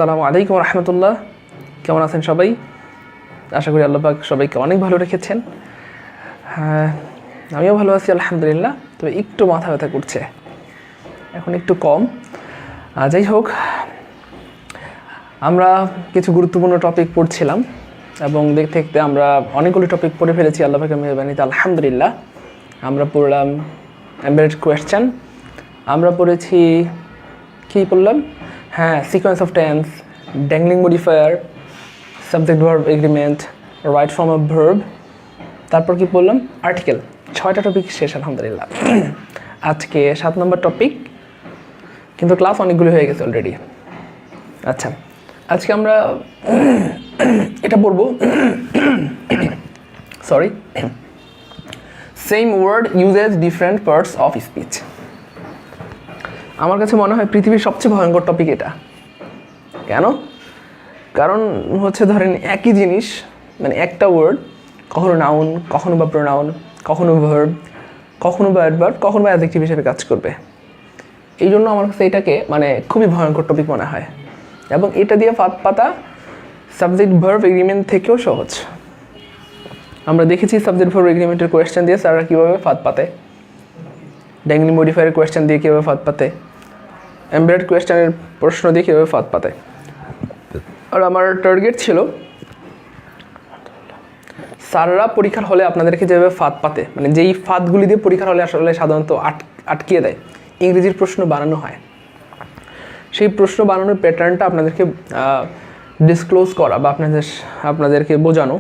আসসালামু আলাইকুম রহমতুল্লাহ। কেমন আছেন সবাই? আশা করি আল্লাহ পাক সবাইকে অনেক ভালো রেখেছেন। আমিও ভালো আছি আলহামদুলিল্লাহ। তবে একটু মাথা ব্যথা করছে, এখন একটু কম। যাই হোক, আমরা কিছু গুরুত্বপূর্ণ টপিক পড়ছিলাম এবং দেখতে দেখতে আমরা অনেকগুলো টপিক পড়ে ফেলেছি আল্লাহ পাকের মেহেরবানিতে আলহামদুলিল্লাহ। আমরা পড়লাম এমবেডেড কোয়েশ্চেন, আমরা পড়েছি কী পড়লাম, sequence of tense, dangling modifier, subject verb agreement, right form of verb, তারপর কি পড়লাম আর্টিকেল। 6টা টপিক শেষ আলহামদুলিল্লাহ। আজকে 7 নম্বর টপিক, কিন্তু ক্লাস অনেকগুলো হয়ে গেছে অলরেডি। আচ্ছা, আজকে আমরা এটা পড়বো, sorry, same word uses different parts of speech. আমার কাছে মনে হয় পৃথিবীর সবচেয়ে ভয়ঙ্কর টপিক এটা। কেন? কারণ হচ্ছে ধরেন একই জিনিস, মানে একটা ওয়ার্ড কখনো নাউন, কখনো বা প্রোনাউন, কখনো ভার্ব, কখনো বা অ্যাডভার্ব, কখনো বা অ্যাডজেক্টিভ হিসেবে কাজ করবে। এই জন্য আমার কাছে এটাকে মানে খুবই ভয়ঙ্কর টপিক মনে হয়। এবং এটা দিয়ে ফাঁদ পাতা সাবজেক্ট ভার্ব এগ্রিমেন্ট থেকেও সহজ। আমরা দেখেছি সাবজেক্ট ভার্ব এগ্রিমেন্টের কোয়েশ্চেন দিয়ে স্যাররা কীভাবে ফাঁদ পাতে, ড্যাংলিং মডিফায়ারের কোয়েশ্চেন দিয়ে কীভাবে ফাঁদ পাতে, এমবেডেড কোয়েশ্চেনের প্রশ্ন দিয়ে কীভাবে ফাঁদ পাতে। আর আমার টার্গেট ছিল স্যাররা পরীক্ষার হলে আপনাদেরকে যেভাবে ফাঁদ পাতে, মানে যেই ফাঁদগুলি দিয়ে পরীক্ষার হলে আসলে সাধারণত আটকিয়ে দেয়, ইংরেজির প্রশ্ন বানানো হয়, সেই প্রশ্ন বানানোর প্যাটার্নটা আপনাদেরকে ডিসক্লোজ করা বা আপনাদেরকে বোঝানো,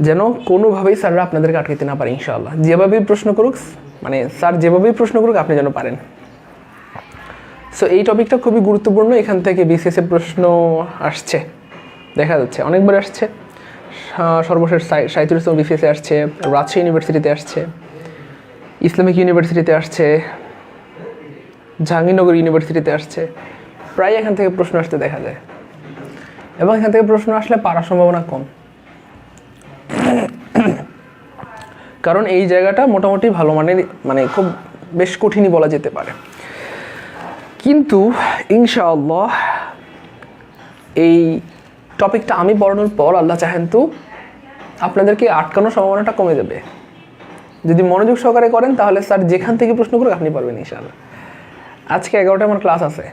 যেন কোনোভাবেই স্যাররা আপনাদেরকে আটকাতে না পারে ইনশাআল্লাহ। যেভাবেই প্রশ্ন করুক, মানে স্যার যেভাবেই প্রশ্ন করুক আপনি যেন পারেন। সো এই টপিকটা খুবই গুরুত্বপূর্ণ। এখান থেকে বিসিএসের প্রশ্ন আসছে, দেখা যাচ্ছে অনেকবার আসছে। সর্বশেষ সাহিত্যুল ইসলাম বিসিএসে আসছে, রাজশাহী ইউনিভার্সিটিতে আসছে, ইসলামিক ইউনিভার্সিটিতে আসছে, জাহাঙ্গীরনগর ইউনিভার্সিটিতে আসছে। প্রায় এখান থেকে প্রশ্ন আসতে দেখা যায় এবং এখান থেকে প্রশ্ন আসলে পারার সম্ভাবনা কম, কারণ এই জায়গাটা মোটামুটি ভালো মানের, মানে খুব বেশ কঠিনই বলা যেতে পারে। কিন্তু ইনশাআল্লাহ এই টপিকটা আমি পড়ানোর পর আল্লাহ চাহেন তো আপনাদেরকে আটকানোর সম্ভাবনাটা কমে যাবে। যদি মনোযোগ সহকারে করেন তাহলে স্যার যেখান থেকে প্রশ্ন করুক আপনি পারবেন ইনশাআল্লাহ। আজকে 11টায় আমার ক্লাস আছে,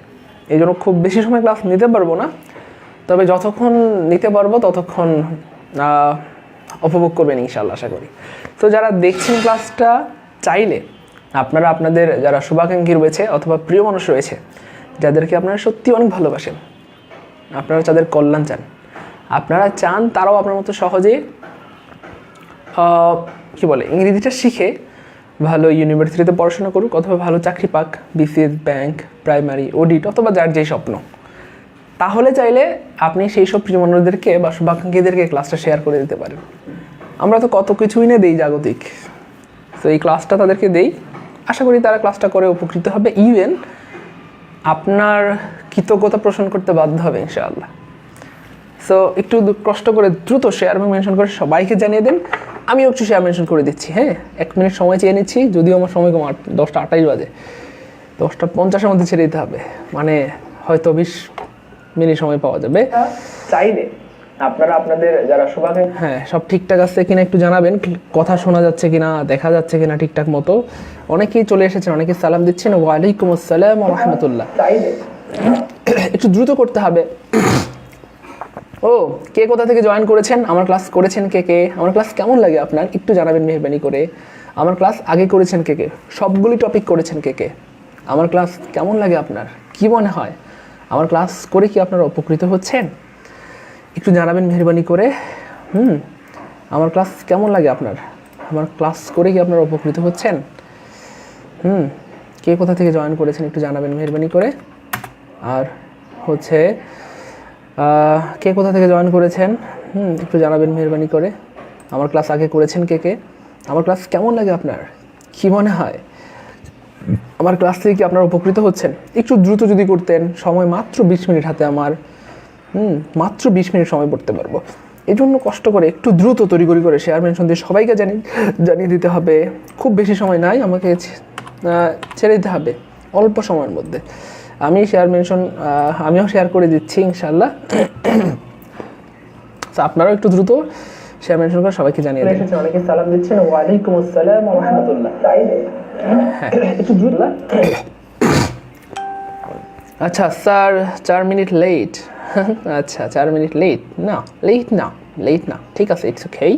এই জন্য খুব বেশি সময় ক্লাস নিতে পারবো না, তবে যতক্ষণ নিতে পারবো ততক্ষণ উপভোগ করবেন ইনশাআল্লাহ আশা করি। তো যারা দেখছেন ক্লাসটা, চাইলে আপনারা আপনাদের যারা শুভাকাঙ্ক্ষী রয়েছে অথবা প্রিয় মানুষ রয়েছে, যাদেরকে আপনারা সত্যি অনেক ভালোবাসেন, আপনারা যাদের কল্যাণ চান, আপনারা চান তারাও আপনার মতো সহজে ইংরেজিটা শিখে ভালো ইউনিভার্সিটিতে পড়াশোনা করুক অথবা ভালো চাকরি পাক, বিসিএস, ব্যাংক, প্রাইমারি, অডিট অথবা যার যেই স্বপ্ন। তাহলে চাইলে আপনি সেই সব প্রিয় মানুষদেরকে বা শুভাকাঙ্ক্ষীদেরকে ক্লাসটা শেয়ার করে দিতে পারেন। আমরা তো কত কিছুই না দেই জাগতিক, তো এই ক্লাসটা তাদেরকে দেই, আশা করি তারা ক্লাসটা করে উপকৃত হবে, ইভেন আপনার কৃতজ্ঞতা পোষণ করতে বাধ্য হবে ইনশাআল্লাহ। সো একটু কষ্ট করে দ্রুত শেয়ার এবং মেনশন করে সবাইকে জানিয়ে দেন। আমিও একটু শেয়ার মেনশন করে দিচ্ছি। 1 মিনিট সময় চেয়ে নিচ্ছি, যদিও আমার সময় কম, 10টা 28 বাজে, 10টা 50-এর মধ্যে ছেড়ে দিতে হবে, মানে হয়তো 20 মিনিট সময় পাওয়া যাবে। চাইলে আপনারা আপনাদের যারা শুভাকাঙ্ক্ষী, সব ঠিকঠাক আছে কিনা একটু জানাবেন, কথা শোনা যাচ্ছে কিনা, দেখা যাচ্ছে কিনা ঠিকঠাক মতো। অনেকেই চলে এসেছেন, অনেকে সালাম দিচ্ছেন, ওয়ালাইকুম আসসালাম ওয়া রাহমাতুল্লাহ। একটু দ্রুত করতে হবে। ও কে কোথা থেকে জয়েন করেছেন, আমার ক্লাস করেছেন কে কে, আমার ক্লাস কেমন লাগে আপনার একটু জানাবেন মেহেরবানি করে। আমার ক্লাস আগে করেছেন কে কে, সবগুলি টপিক করেছেন কে কে, আমার ক্লাস কেমন লাগে আপনার, কি মনে হয় আমার ক্লাস করে কি আপনারা উপকৃত হচ্ছেন, একটু জানাবেন মেহেরবানি করে। আমার ক্লাস কেমন লাগে আপনার, আমার ক্লাস করে কি আপনারা উপকৃত হচ্ছেন। কে কোথা থেকে জয়েন করেছেন একটু জানাবেন মেহেরবানি করে। আর হচ্ছে কে কোথা থেকে জয়েন করেছেন একটু জানাবেন মেহেরবানি করে। আমার ক্লাস আগে করেছেন কে কে, আমার ক্লাস কেমন লাগে আপনার, কি মনে হয় আমার ক্লাস থেকে কি আপনারা উপকৃত হচ্ছেন। একটু দ্রুত যদি করতেন, সময় মাত্র 20 মিনিট হাতে আমার, মাত্র 20 মিনিট সময় পড়তে পারবো। এই জন্য কষ্ট করে একটু দ্রুত তড়িঘড়ি করে শেয়ার মেনশন দিয়ে সবাইকে জানিয়ে দিতে হবে। খুব বেশি সময় নাই, আমাকে ছেড়ে দিতে হবে অল্প সময়ের মধ্যে। আমি শেয়ার মেনশন আমিও শেয়ার করে দিচ্ছি ইনশাল্লাহ। তো আপনারাও একটু দ্রুত শেয়ার মেনশন করে সবাইকে জানিয়ে দেন। অনেকে সালাম দিচ্ছেন, ওয়ালাইকুম আসসালাম ওয়া রাহমাতুল্লাহ। হ্যাঁ একটু দ্রুত। আচ্ছা স্যার 4 মিনিট লেট। আচ্ছা 4 মিনিট লেট না, লেট না, ঠিক আছে, ইটস ওকে।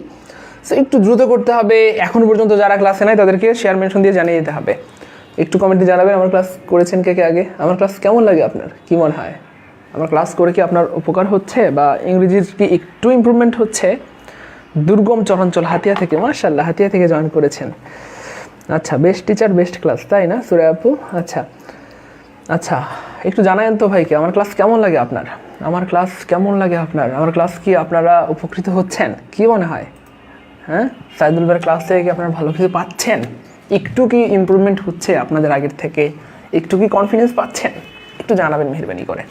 সো একটু দ্রুত করতে হবে। এখন পর্যন্ত যারা ক্লাসে নাই তাদেরকে শেয়ার মেনশন দিয়ে জানিয়ে দিতে হবে। একটু কমেন্টে জানাবেন আমার ক্লাস করেছেন কে কে আগে, আমার ক্লাস কেমন লাগে আপনার, কী মনে হয় আমার ক্লাস করে কি আপনার উপকার হচ্ছে বা ইংরেজির কি একটু ইমপ্রুভমেন্ট হচ্ছে? দুর্গম চরাঞ্চল হাতিয়া থেকে, মাশাআল্লাহ হাতিয়া থেকে জয়েন করেছেন। আচ্ছা বেস্ট টিচার বেস্ট ক্লাস, তাই না সুরা আপু? আচ্ছা আচ্ছা একটু জানায়েন তো ভাইকে আমার ক্লাস কেমন লাগে আপনার, আমার ক্লাস কেমন লাগে আপনার, আমার ক্লাস কি আপনারা উপকৃত হচ্ছেন, কি মনে হয়? হ্যাঁ সাইদুল ভাইয়ের ক্লাস থেকে কি আপনারা ভালো কিছু পাচ্ছেন? একটু কি ইমপ্রুভমেন্ট হচ্ছে আপনাদের আগের থেকে? একটু কি কনফিডেন্স পাচ্ছেন? একটু জানাবেন মেহরবানি করে।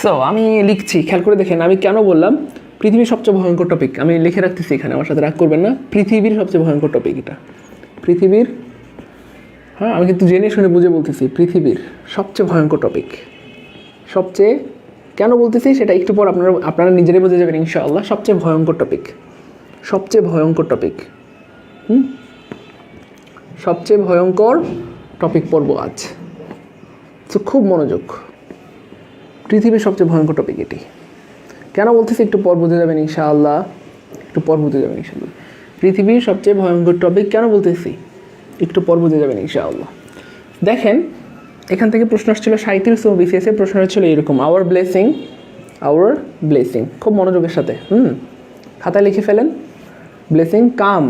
সো আমি লিখছি, খেয়াল করে দেখেন আমি কেন বললাম পৃথিবীর সবচেয়ে ভয়ঙ্কর টপিক। আমি লিখে রাখতেছি এখানে, আমার সাথে রাগ করবেন না। পৃথিবীর সবচেয়ে ভয়ঙ্কর টপিক এটা, পৃথিবীর, হ্যাঁ আমি কিন্তু জেনে শুনে বুঝে বলতেছি, পৃথিবীর সবচেয়ে ভয়ঙ্কর টপিক। সবচেয়ে কেন বলতেছি সেটা একটু পর আপনারা নিজেরাই বুঝে যাবেন ইনশাআল্লাহ। সবচেয়ে ভয়ঙ্কর টপিক, সবচেয়ে ভয়ঙ্কর টপিক, সবচেয়ে ভয়ঙ্কর টপিক পড়ব আজ। তো খুব মনোযোগ, পৃথিবীর সবচেয়ে ভয়ঙ্কর টপিক এটি। কেন বলতেছি একটু পর বুঝে যাবেন ইনশাআল্লাহ, একটু পর বুঝে যাবেন ইনশাআল্লাহ। পৃথিবীর সবচেয়ে ভয়ঙ্কর টপিক কেন বলতেছি একটু পর বুঝে যাবেন ইনশাআল্লাহ। দেখেন এখান থেকে প্রশ্ন আসছিল 37তম বিসিএসে, প্রশ্ন হচ্ছিল এরকম, আওয়ার ব্লেসিং। খুব মনোযোগের সাথে খাতায় লিখে ফেলেন। Blessing come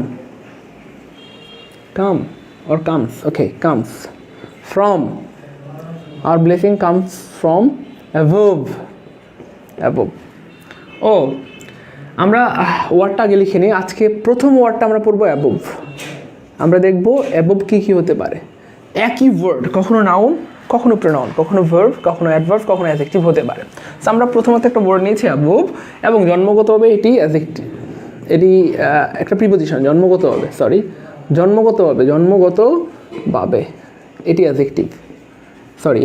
or comes, okay, comes from, our blessing comes from above. ও আমরা ওয়ার্ডটা আগে লিখে নিই। আজকে প্রথম ওয়ার্ডটা আমরা পড়বো অ্যাবোভ। আমরা দেখব অ্যাবোভ কী কী হতে পারে। একই ওয়ার্ড কখনো নাউন, কখনো প্রোনাউন, কখনো ভার্ব, কখনো অ্যাডভার্ব, কখনো অ্যাডজেক্টিভ হতে পারে। তো আমরা প্রথমত একটা ওয়ার্ড নিয়েছি অ্যাবোভ, এবং জন্মগতভাবে এটি অ্যাডজেক্টিভ, এটি একটা প্রিপোজিশন। জন্মগতভাবে এটি অ্যাডজেক্টিভ,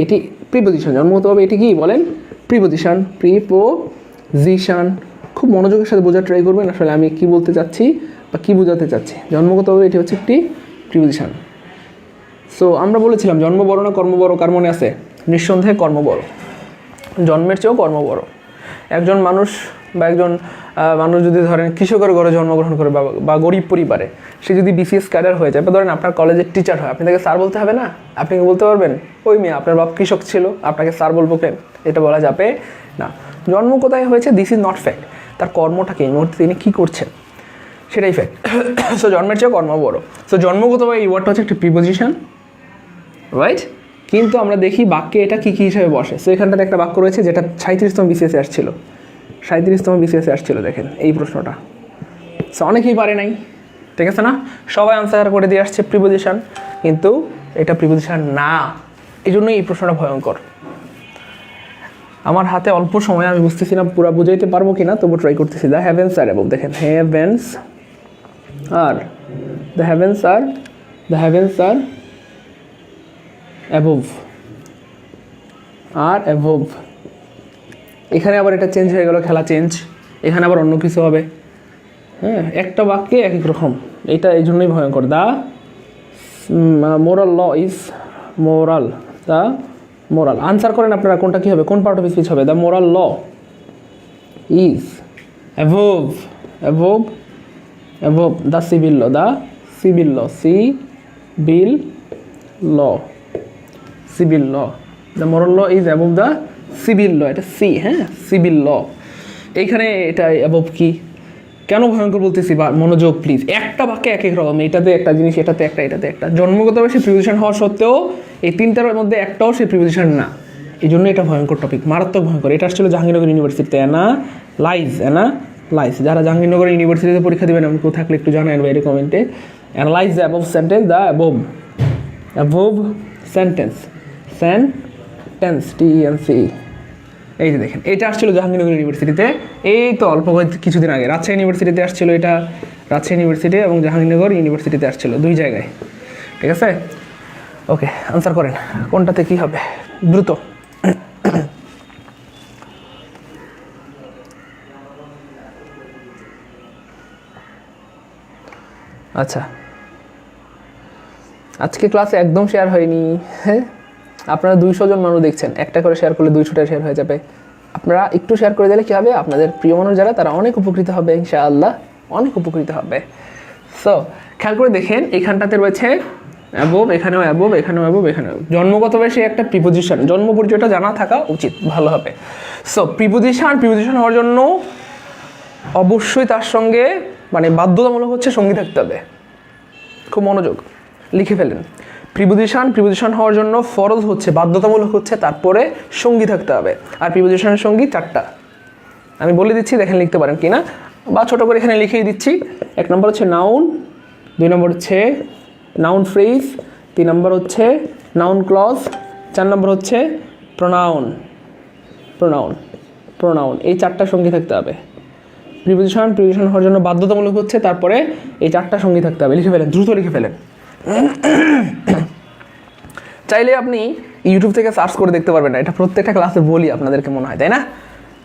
এটি প্রিপোজিশন। জন্মগতভাবে এটি কি বলেন? প্রিপোজিশন। খুব মনোযোগের সাথে বোঝার ট্রাই করবেন আসলে আমি কি বলতে চাচ্ছি বা কি বোঝাতে চাচ্ছি। জন্মগতভাবে এটি হচ্ছে একটি প্রিপোজিশন। সো আমরা বলেছিলাম জন্ম বড় না কর্ম বড়, কার মনে আছে? নিঃসন্দেহে কর্ম বড়, জন্মের চেয়েও কর্ম বড়। একজন মানুষ যদি ধরেন কৃষকের ঘরে জন্মগ্রহণ করে বা গরিব পরিবারে, সে যদি বিসিএস ক্যাডার হয়ে যায়, বা ধরেন আপনার কলেজের টিচার হয়, আপনি তাকে স্যার বলতে হবে না? আপনি কি বলতে পারবেন ওই মেয়ে আপনার বাপ কৃষক ছিল, আপনাকে স্যার বলবো কেন? এটা বলা যাবে না। জন্ম কোথায় হয়েছে দিস ইজ নট ফ্যাক্ট, তার কর্মটাকে এই মুহূর্তে তিনি কী করছেন সেটাই ফ্যাক্ট। সো জন্মের চেয়েও কর্ম বড়। সো জন্মগতভাবে এই ওয়ার্ডটা হচ্ছে একটা প্রিপোজিশন, রাইট? কিন্তু আমরা দেখি বাক্যে এটা কী কী হিসাবে বসে। সো এখানটাতে একটা বাক্য রয়েছে যেটা 37তম বিসিএসে আসছিল, 37তম বিসিএসে আসছিল। দেখেন এই প্রশ্নটা, সো অনেকেই পারে নাই, ঠিক আছে না? সবাই আনসার করে দিয়ে আসছে প্রিপোজিশন, কিন্তু এটা প্রিপোজিশন না। এই জন্যই এই প্রশ্নটা ভয়ঙ্কর। আমার হাতে অল্প সময়, আমি বুঝতেছি না পুরো বুঝাইতে পারবো কিনা, তবু ট্রাই করতেছি। The heavens are above. দেখেন দ্য হেভেন্স আর অ্যাবোভ। এখানে আবার এটা চেঞ্জ হয়ে গেল, খেলা চেঞ্জ। এখানে আবার অন্য কিছু হবে। হ্যাঁ, একটা বাক্যে এক এক রকম, এটা এই জন্যই ভয়ঙ্কর। The moral law is moral. Answer করেন আপনারা কোনটা কী হবে, কোন পার্ট অফ স্পিচ হবে? The moral law is above the civil law. The moral law is above the civil law. এটা সি, হ্যাঁ, সিভিল ল। এইখানে এটা অ্যাবোভ কি, কেন ভয়ঙ্কর বলতেছি? বা মনোযোগ প্লিজ, একটা বাক্যে এক এক রকম, এটাতে একটা জিনিস, এটাতে একটা। জন্মগতভাবে সে প্রিপোজিশন হওয়া সত্ত্বেও এই তিনটার মধ্যে একটাও সে প্রিপোজিশন না। এই জন্য এটা ভয়ঙ্কর টপিক, মারাত্মক ভয়ঙ্কর। এটা আসছিল জাহাঙ্গীরনগর ইউনিভার্সিটিতে, অ্যানালাইজ। যারা জাহাঙ্গীরনগর ইউনিভার্সিটিতে পরীক্ষা দেবেন এমন কেউ থাকলে একটু জানাবেন বাইরে কমেন্টে। Analyse the above sentence, the above sentence, TENC। এই যে দেখেন এটা আসছিল জাহাঙ্গীরনগর ইউনিভার্সিটিতে, এই তো অল্প কিছুদিন আগে। রাজশাহী ইউনিভার্সিটিতে আসছিল এটা, রাজশাহী ইউনিভার্সিটি এবং জাহাঙ্গীরনগর ইউনিভার্সিটিতে আসছিল, দুই জায়গায়, ঠিক আছে? ওকে, আনসার করেন কোনটাতে কী হবে দ্রুত। আচ্ছা, আজকে ক্লাসে একদম শেয়ার হয়নি। হ্যাঁ, আপনারা 200 জন মানুষ দেখছেন, একটা করে শেয়ার করলে 200টা শেয়ার হয়ে যাবে। আপনারা একটু শেয়ার করে দিলে কী হবে, আপনাদের প্রিয় মানুষ যারা তারা অনেক উপকৃত হবে, ইনশাআল্লাহ অনেক উপকৃত হবে। সো খেয়াল করে দেখেন, এখানটাতে রয়েছে অ্যাবোভ, এখানেও অ্যাবোভ, এখানেও অ্যাবোভ, এখানেও। জন্মগতভাবে সে একটা প্রিপোজিশন, জন্ম পরিচয়টা জানা থাকা উচিত, ভালো হবে। সো প্রিপোজিশন হওয়ার জন্য অবশ্যই তার সঙ্গে মানে বাধ্যতামূলক হচ্ছে সঙ্গী থাকতে হবে। খুব মনোযোগ, লিখে ফেলেন। প্রিপোজিশন হওয়ার জন্য ফরজ হচ্ছে, বাধ্যতামূলক হচ্ছে, তারপরে সঙ্গী থাকতে হবে। আর প্রিপোজিশনের সঙ্গী 4টা, আমি বলে দিচ্ছি, দেখেন লিখতে পারেন কিনা, বা ছোটো করে এখানে লিখেই দিচ্ছি। 1 নম্বর হচ্ছে নাউন, 2 নম্বর হচ্ছে নাউন ফ্রেজ, 3 নম্বর হচ্ছে নাউন ক্লজ, 4 নম্বর হচ্ছে প্রোনাউন। এই 4টা সঙ্গী থাকতে হবে। প্রিপোজিশন হওয়ার জন্য বাধ্যতামূলক হচ্ছে, তারপরে এই 4টা সঙ্গী থাকতে হবে। লিখে ফেলেন, দ্রুত লিখে ফেলেন। চাইলে আপনি ইউটিউব থেকে সার্চ করে দেখতে পারবেন না, এটা প্রত্যেকটা ক্লাসে বলি আপনাদেরকে, মনে হয় তাই না?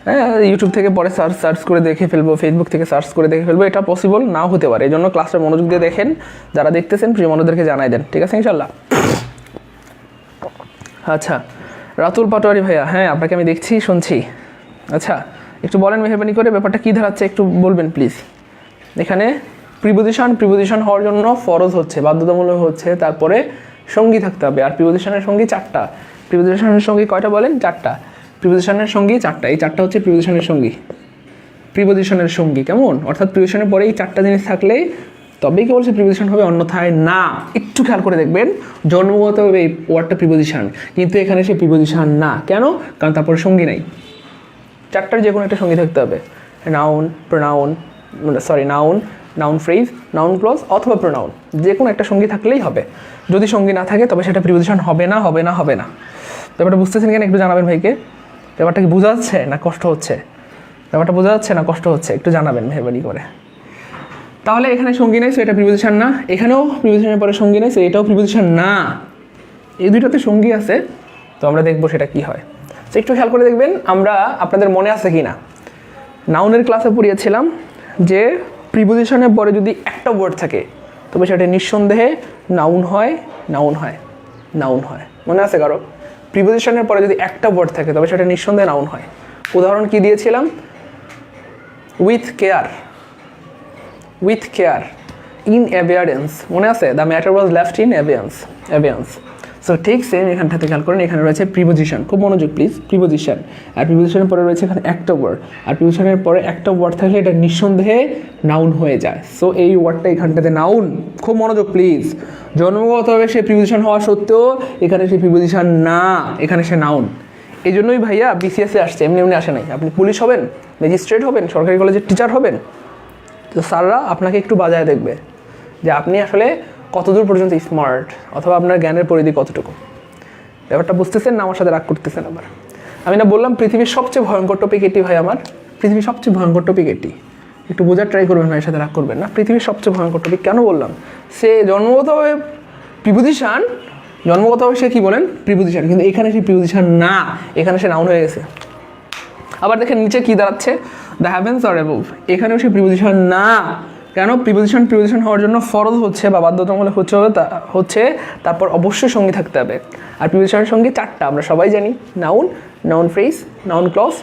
হ্যাঁ, ইউটিউব থেকে পরে সার্চ করে দেখে ফেলবো, ফেসবুক থেকে সার্চ করে দেখে ফেলবো, এটা পসিবল নাও হতে পারে। এই জন্য ক্লাসটা মনোযোগ দিয়ে দেখেন, যারা দেখতেছেন প্রিয় মানুষদেরকে জানাই দেন, ঠিক আছে ইনশাল্লাহ। আচ্ছা, রাতুল পাটোয়ারি ভাইয়া, হ্যাঁ আপনাকে আমি দেখছি, শুনছি। আচ্ছা, একটু বলেন মেহরবানি করে, ব্যাপারটা কী দাঁড়াচ্ছে একটু বলবেন প্লিজ। এখানে প্রিপোজিশন হওয়ার জন্য ফরজ হচ্ছে, বাধ্যতামূলক হচ্ছে, তারপরে সঙ্গী থাকতে হবে। আর প্রিপোজিশনের সঙ্গী 4টা। প্রিপোজিশনের সঙ্গী কয়টা বলেন? 4টা। প্রিপোজিশনের সঙ্গী 4টা, এই 4টা হচ্ছে প্রিপোজিশনের সঙ্গী। কেমন? অর্থাৎ প্রিপোজিশনের পরে এই 4টা জিনিস থাকলেই তবেই কি বলছে প্রিপোজিশন হবে, অন্যথায় না। একটু খেয়াল করে দেখবেন, জন্মগতভাবে এই ওয়ার্ডটা প্রিপোজিশন, কিন্তু এখানে সে প্রিপোজিশন না। কেন? কারণ তারপরে সঙ্গী নাই। 4টার যে কোনো একটা সঙ্গী থাকতে হবে। নাউন ফ্রেজ, নাউন ক্লজ অথবা প্রোনাউন, যে কোনো একটা সঙ্গী থাকলেই হবে। যদি সঙ্গী না থাকে তবে সেটা প্রিপোজিশন হবে না। ব্যাপারটা বুঝতেছেন কেন একটু জানাবেন ভাইকে। ব্যাপারটা কি বোঝা যাচ্ছে না কষ্ট হচ্ছে? একটু জানাবেন মেহরবানি করে। তাহলে এখানে সঙ্গী নেই, সো এটা প্রিপোজিশন না। এখানেও প্রিপোজিশনের পরে সঙ্গী নেই, সো এটাও প্রিপোজিশন না। এই দুইটাতে সঙ্গী আছে, তো আমরা দেখবো সেটা কি হয়। তো একটু খেয়াল করে দেখবেন, আমরা আপনাদের মনে আছে কি না, নাউনের ক্লাসে পড়িয়েছিলাম যে প্রিপোজিশনের পরে যদি একটা ওয়ার্ড থাকে তবে সেটা নিঃসন্দেহে নাউন হয়। মনে আছে কারো? প্রিপোজিশনের পরে যদি একটা ওয়ার্ড থাকে তবে সেটা নিঃসন্দেহে নাউন হয়। উদাহরণ কি দিয়েছিলাম? উইথ কেয়ার, ইন অ্যাভিয়ারেন্স, মনে আছে? The matter was left in abeyance. So ঠিক সেম এখানটাতে খেয়াল করেন, এখানে রয়েছে প্রিপোজিশন। খুব মনোযোগ প্লিজ। প্রিপোজিশন, আর প্রিপোজিশনের পরে রয়েছে এখানে একটা ওয়ার্ড, আর প্রিপোজিশনের পরে একটা ওয়ার্ড থাকলে এটা নিঃসন্দেহে নাউন হয়ে যায়। সো এই ওয়ার্ডটা এখানটাতে নাউন। খুব মনোযোগ প্লিজ। জন্মগতভাবে সে প্রিপোজিশন হওয়া সত্ত্বেও এখানে সে প্রিপোজিশন না, এখানে সে নাউন। এই জন্যই ভাইয়া বিসিএসে আসছে, এমনি আসে নাই। আপনি পুলিশ হবেন, ম্যাজিস্ট্রেট হবেন, সরকারি কলেজের টিচার হবেন, তো স্যাররা আপনাকে একটু বাজায় দেখবে যে আপনি আসলে কতদূর পর্যন্ত স্মার্ট, অথবা আপনার জ্ঞানের পরিধি কতটুকু। ব্যাপারটা বুঝতেছেন না? আমার সাথে রাগ করতেছেন আবার? আমি না বললাম পৃথিবীর সবচেয়ে ভয়ঙ্কর টপিক এটি ভাই আমার, পৃথিবীর সবচেয়ে ভয়ঙ্কর টপিক এটি। একটু বোঝার ট্রাই করবেন, ভাইয়ের সাথে রাগ করবেন না। পৃথিবীর সবচেয়ে ভয়ঙ্কর টপিক কেন বললাম? সে জন্মগতভাবে সে কি বলেন প্রিপোজিশন, কিন্তু এখানে সে প্রিপোজিশন না, এখানে সে নাউন হয়ে গেছে। আবার দেখেন নিচে কি দাঁড়াচ্ছে, দ্য হ্যাভেন্স অর অ্যাবোভ, এখানেও সে প্রিপোজিশন না। কেন? প্রিপোজিশন হওয়ার জন্য ফরজ হচ্ছে বা বাধ্যতামূলক হচ্ছে, তারপর অবশ্যই সঙ্গী থাকতে হবে। আর প্রিপোজিশনের সঙ্গে 4টা আমরা সবাই জানি, noun phrase, noun clause,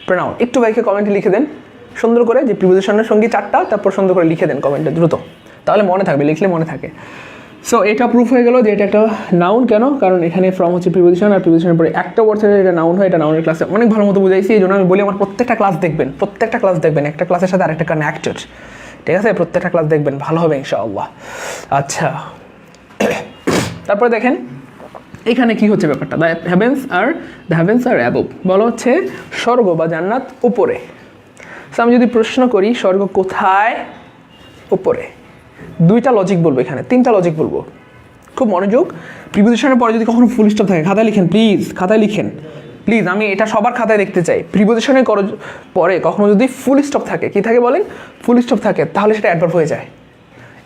pronoun. একটু ভাইকে কমেন্টে লিখে দেন সুন্দর করে যে প্রিপোজিশনের সঙ্গে 4টা, তারপর সুন্দর করে লিখে দেন কমেন্টে দ্রুত, তাহলে মনে থাকবে, লিখলে মনে থাকে। সো এটা প্রুফ হয়ে গেল যে এটা একটা নাউন। কেন? কারণ এখানে ফ্রম হচ্ছে প্রিপোজিশন, আর প্রিপোজিশনের পরে একটা ওয়ার্ড থেকে এটা নাউন হয়। এটা নাউনের ক্লাসে অনেক ভালো মতো বুঝাইছি, এই জন্য আমি বলি আমার প্রত্যেকটা ক্লাস দেখবেন, একটা ক্লাসের সাথে আরেকটা কানেক্টেড, ঠিক আছে? প্রত্যেকটা ক্লাস দেখবেন, ভালো হবে ইনশাআল্লাহ। আচ্ছা, তারপরে দেখেন এখানে কি হচ্ছে ব্যাপারটা, দ্য হ্যাভেন্স আর অ্যাবোভ, বলা হচ্ছে স্বর্গ বা জান্নাত উপরে। সো আমি যদি প্রশ্ন করি স্বর্গ কোথায়? উপরে। 2টা লজিক বলবো, এখানে 3টা লজিক বলবো। খুব মনোযোগ। প্রিপোজিশনের পরে যদি কখনো ফুল স্টপ থাকে, খাতায় লিখেন প্লিজ, আমি এটা সবার খাতায় দেখতে চাই। প্রিপোজিশনের পরে কখনো যদি ফুল স্টপ থাকে, কি থাকে বলেন? ফুল স্টপ থাকে, তাহলে সেটা অ্যাডভার্ব হয়ে যায়।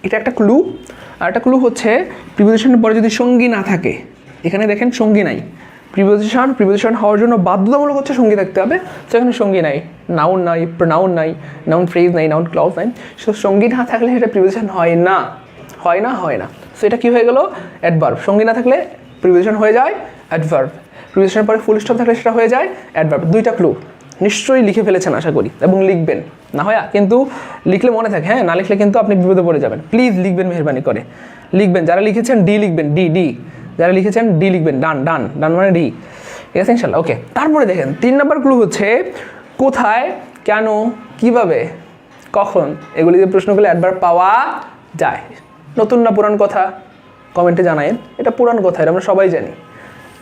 এটা একটা ক্লু। আর একটা ক্লু হচ্ছে প্রিপোজিশনের পরে যদি সঙ্গী না থাকে, এখানে দেখেন সঙ্গী নাই। প্রিপোজিশন হওয়ার জন্য বাধ্যতামূলক হচ্ছে সঙ্গী থাকতে হবে, সেখানে সঙ্গী নাই, নাউন নাই, প্রোনাউন নাই, নাউন ফ্রেজ নাই, নাউন ক্লজ নাই। সো সঙ্গী না থাকলে সেটা প্রিপোজিশন হয় না। হয় না, হয় না। সো এটা কি হয়ে গেল? অ্যাডভার্ব। সঙ্গী না থাকলে প্রিপোজিশন হয়ে যায় অ্যাডভার্ব, প্রিপোজিশনের পরে ফুল স্টপ থাকলে সেটা হয়ে যায় অ্যাডভার্ব। দুইটা ক্লু নিশ্চয়ই লিখে ফেলেছেন আশা করি, এবং লিখবেন। না হয় কিন্তু লিখলে মনে থাকে, হ্যাঁ, না লিখলে কিন্তু আপনি বিপদে পড়ে যাবেন। প্লিজ লিখবেন, মেহরবানি করে লিখবেন। যারা লিখেছেন ডি লিখবেন, ডি ডি। যারা লিখেছেন ডি লিখবেন, ডান ডান ডান মানে ডি। ঠিক আছে ইনশাল্লাহ, ওকে। তারপরে দেখেন 3 নম্বর ক্লু হচ্ছে কোথায়, কেন, কিভাবে, কখন, এগুলি যে প্রশ্ন করলে অ্যাডভার্ব পাওয়া যায়। নতুন না পুরান কথা কমেন্টে জানায়েন। এটা পুরান কথা, এটা আমরা সবাই জানি।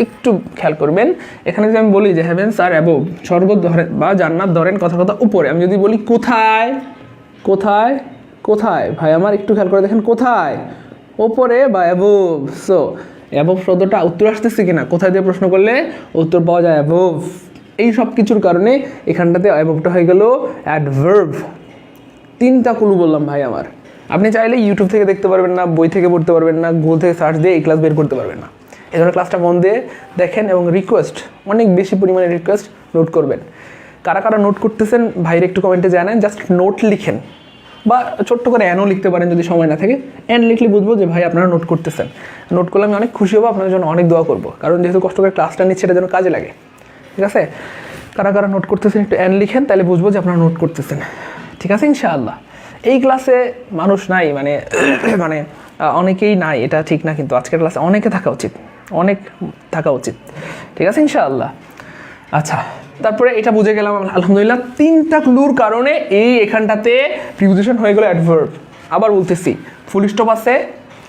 একটু খেয়াল করবেন, এখানে যদি আমি বলি যে হেভেন্স আর অ্যাবোভ, স্বর্গ ধরেন বা জান্নাত ধরেন, কথা কথা উপরে। আমি যদি বলি কোথায়, কোথায়, কোথায় ভাই আমার, একটু খেয়াল করে দেখেন, কোথায়, ওপরে বা অ্যাবোভ। সো অ্যাবোভ শব্দটা উত্তর আসতেছে কিনা, কোথায় দিয়ে প্রশ্ন করলে উত্তর পাওয়া যায় অ্যাবোভ। এই সব কিছুর কারণে এখানটাতে অ্যাবোভটা হয়ে গেল অ্যাডভার্ব। 3টা ক্লু বললাম ভাই আমার। আপনি চাইলে ইউটিউব থেকে দেখতে পারবেন না, বই থেকে পড়তে পারবেন না, গুগল থেকে সার্চ দিয়ে এই ক্লাস বের করতে পারবেন না। এই ধরনের ক্লাসটা মন দিয়ে দেখেন, এবং রিকোয়েস্ট, অনেক বেশি পরিমাণে রিকোয়েস্ট, নোট করবেন। কারা কারা নোট করতেছেন ভাইয়ের একটু কমেন্টে জানান। জাস্ট নোট লিখেন, বা ছোট্ট করে অ্যানও লিখতে পারেন যদি সময় না থাকে। অ্যান লিখলে বুঝবো যে ভাই আপনারা নোট করতেছেন। নোট করলে আমি অনেক খুশি হবো, আপনাদের জন্য অনেক দোয়া করবো, কারণ যেহেতু কষ্ট করে ক্লাসটা নিচ্ছে এটা যেন কাজে লাগে। ঠিক আছে, কারা কারা নোট করতেছেন একটু অ্যান লিখেন, তাহলে বুঝবো যে আপনারা নোট করতেছেন। ঠিক আছে ইনশাআল্লাহ। এই ক্লাসে মানুষ নাই, মানে মানে অনেকেই নাই, এটা ঠিক না, কিন্তু আজকের ক্লাসে অনেকে থাকা উচিত, অনেক থাকা উচিত। ঠিক আছে ইনশাআল্লাহ। আচ্ছা, তারপরে এটা বুঝে গেলাম আলহামদুলিল্লাহ 3টা ক্লুর কারণে এই এখানটাতে প্রিপোজিশন হয়ে গেল অ্যাডভার্ব। আবার বলতেছি, ফুল স্টপ আছে,